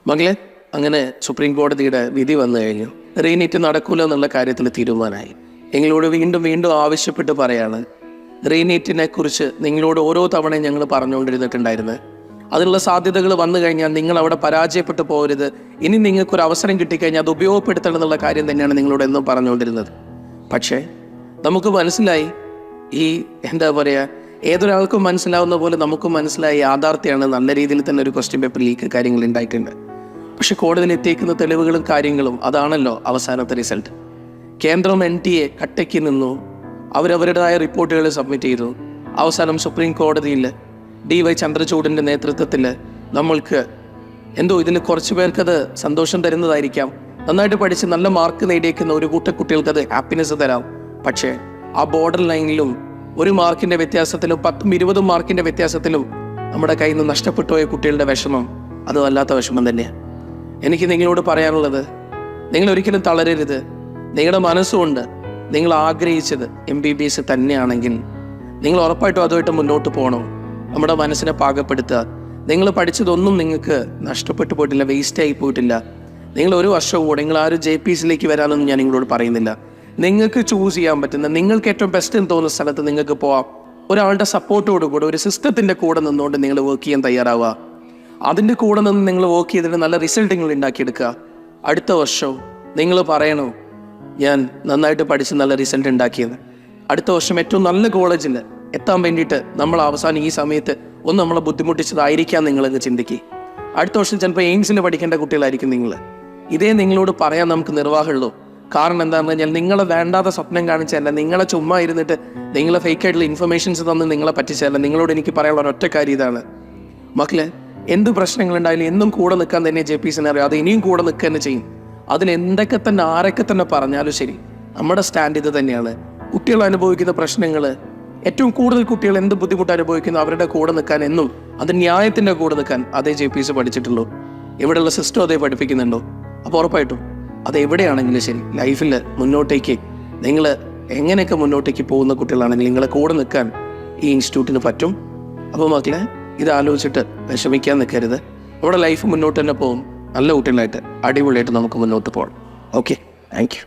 മകളെ, അങ്ങനെ സുപ്രീം കോടതിയുടെ വിധി വന്നു കഴിഞ്ഞു. റീനീറ്റ് നടക്കൂല എന്നുള്ള കാര്യത്തിൽ തീരുമാനമായി. നിങ്ങളോട് വീണ്ടും വീണ്ടും ആവശ്യപ്പെട്ട് പറയാണ്, റീനീറ്റിനെ കുറിച്ച് നിങ്ങളോട് ഓരോ തവണയും ഞങ്ങൾ പറഞ്ഞുകൊണ്ടിരുന്നിട്ടുണ്ടായിരുന്നു. അതിനുള്ള സാധ്യതകൾ വന്നു കഴിഞ്ഞാൽ നിങ്ങൾ അവിടെ പരാജയപ്പെട്ടു പോകരുത്. ഇനി നിങ്ങൾക്കൊരു അവസരം കിട്ടിക്കഴിഞ്ഞാൽ അത് ഉപയോഗപ്പെടുത്തണം എന്നുള്ള കാര്യം തന്നെയാണ് നിങ്ങളോട് എന്നും പറഞ്ഞുകൊണ്ടിരുന്നത്. പക്ഷേ നമുക്ക് മനസ്സിലായി, ഈ എന്താ പറയുക, ഏതൊരാൾക്കും മനസ്സിലാവുന്ന പോലെ നമുക്കും മനസ്സിലായി യാഥാർത്ഥ്യമാണ്. നല്ല രീതിയിൽ തന്നെ ഒരു ക്വസ്റ്റ്യൻ പേപ്പർ ലീക്ക് കാര്യങ്ങൾ ഉണ്ടായിട്ടുണ്ട്. പക്ഷെ കോടതിയിൽ എത്തിക്കുന്ന തെളിവുകളും കാര്യങ്ങളും അതാണല്ലോ അവസാനത്തെ റിസൾട്ട്. കേന്ദ്രം NTA കട്ടയ്ക്ക് നിന്നു. അവരവരുടേതായ റിപ്പോർട്ടുകൾ സബ്മിറ്റ് ചെയ്തു. അവസാനം സുപ്രീം കോടതിയിൽ DY ചന്ദ്രചൂഡിൻ്റെ നേതൃത്വത്തിൽ നമ്മൾക്ക് എന്തോ ഇതിൽ കുറച്ച് പേർക്കത് സന്തോഷം തരുന്നതായിരിക്കാം. നന്നായിട്ട് പഠിച്ച് നല്ല മാർക്ക് നേടിയേക്കുന്ന ഒരു കുട്ടികൾക്ക് അത് ഹാപ്പിനെസ് തരാം. പക്ഷേ ആ ബോർഡർ ലൈനിലും 1 മാർക്കിൻ്റെ വ്യത്യാസത്തിലും 10-20 മാർക്കിൻ്റെ വ്യത്യാസത്തിലും നമ്മുടെ കയ്യിൽ നിന്ന് നഷ്ടപ്പെട്ടു പോയ കുട്ടികളുടെ വിഷമം അത് വല്ലാത്ത വിഷമം തന്നെയാണ്. എനിക്ക് നിങ്ങളോട് പറയാനുള്ളത്, നിങ്ങൾ ഒരിക്കലും തളരരുത്. നിങ്ങളുടെ മനസ്സുകൊണ്ട് നിങ്ങൾ ആഗ്രഹിച്ചത് MBBS തന്നെയാണെങ്കിൽ നിങ്ങൾ ഉറപ്പായിട്ടും അതുമായിട്ട് മുന്നോട്ട് പോകണം. നമ്മുടെ മനസ്സിനെ പാകപ്പെടുത്തുക. നിങ്ങൾ പഠിച്ചതൊന്നും നിങ്ങൾക്ക് നഷ്ടപ്പെട്ടു പോയിട്ടില്ല, വേസ്റ്റായി പോയിട്ടില്ല. നിങ്ങൾ ഒരു വർഷം കൂടെ നിങ്ങൾ ആരും JPSയിലേക്ക് വരാനൊന്നും ഞാൻ നിങ്ങളോട് പറയുന്നില്ല. നിങ്ങൾക്ക് ചൂസ് ചെയ്യാൻ പറ്റുന്ന, നിങ്ങൾക്ക് ഏറ്റവും ബെസ്റ്റ് എന്ന് തോന്നുന്ന സ്ഥലത്ത് നിങ്ങൾക്ക് പോവാം. ഒരാളുടെ സപ്പോർട്ടോട് കൂടെ, ഒരു സിസ്റ്റത്തിൻ്റെ കൂടെ നിന്നുകൊണ്ട് നിങ്ങൾ വർക്ക് ചെയ്യാൻ തയ്യാറാവുക. അതിൻ്റെ കൂടെ നിന്ന് നിങ്ങൾ വർക്ക് ചെയ്തിട്ട് നല്ല റിസൾട്ട് നിങ്ങൾ ഉണ്ടാക്കിയെടുക്കുക. അടുത്ത വർഷം നിങ്ങൾ പറയണോ, ഞാൻ നന്നായിട്ട് പഠിച്ച് നല്ല റിസൾട്ട് ഉണ്ടാക്കിയത്. അടുത്ത വർഷം ഏറ്റവും നല്ല കോളേജിൽ എത്താൻ വേണ്ടിയിട്ട് നമ്മൾ അവസാനം ഈ സമയത്ത് ഒന്ന് നമ്മളെ ബുദ്ധിമുട്ടിച്ചതായിരിക്കാം നിങ്ങളെന്ന് ചിന്തിക്കുക. അടുത്ത വർഷം ചിലപ്പോൾ എയിംസിൽ പഠിക്കേണ്ട കുട്ടികളായിരിക്കും നിങ്ങൾ. ഇതേ നിങ്ങളോട് പറയാൻ നമുക്ക് നിർവാഹമുള്ളൂ. കാരണം എന്താണെന്ന് പറഞ്ഞാൽ നിങ്ങളെ വേണ്ടാത്ത സ്വപ്നം കാണിച്ചല്ല, നിങ്ങളെ ചുമ്മാ ഇരുന്നിട്ട് നിങ്ങളെ ഫേക്കായിട്ടുള്ള ഇൻഫർമേഷൻസ് തന്ന് നിങ്ങളെ പറ്റിച്ചല്ല. നിങ്ങളോട് എനിക്ക് പറയാനുള്ള ഒരൊറ്റ കാര്യം ഇതാണ്, മക്കളെ, എന്ത് പ്രശ്നങ്ങളുണ്ടായാലും എന്നും കൂടെ നിൽക്കാൻ തന്നെ JPSനെ അറിയാം. അത് ഇനിയും കൂടെ നിൽക്കുക തന്നെ ചെയ്യും. അതിന് എന്തൊക്കെ തന്നെ ആരൊക്കെ തന്നെ പറഞ്ഞാലും ശരി, നമ്മുടെ സ്റ്റാൻഡ് ഇത് തന്നെയാണ്. കുട്ടികൾ അനുഭവിക്കുന്ന പ്രശ്നങ്ങൾ, ഏറ്റവും കൂടുതൽ കുട്ടികൾ എന്ത് ബുദ്ധിമുട്ട് അനുഭവിക്കുന്നു അവരുടെ കൂടെ നിൽക്കാൻ എന്നും, അത് ന്യായത്തിൻ്റെ കൂടെ നിൽക്കാൻ അതേ JPS പഠിച്ചിട്ടുള്ളൂ. ഇവിടെയുള്ള സിസ്റ്റം അതേ പഠിപ്പിക്കുന്നുണ്ടോ? അപ്പോൾ ഉറപ്പായിട്ടും അത് എവിടെയാണെങ്കിലും ശരി, ലൈഫിൽ മുന്നോട്ടേക്ക് നിങ്ങൾ എങ്ങനെയൊക്കെ മുന്നോട്ടേക്ക് പോകുന്ന കുട്ടികളാണെങ്കിൽ നിങ്ങളെ കൂടെ നിൽക്കാൻ ഈ ഇൻസ്റ്റിറ്റ്യൂട്ടിന് പറ്റും. അപ്പോൾ മക്കളെ, ഇത് ആലോചിച്ചിട്ട് വിഷമിക്കാൻ നിൽക്കരുത്. നമ്മുടെ ലൈഫ് മുന്നോട്ട് തന്നെ പോകും. നല്ല കുട്ടികളായിട്ട് അടിപൊളിയായിട്ട് നമുക്ക് മുന്നോട്ട് പോകണം. Okay, thank you.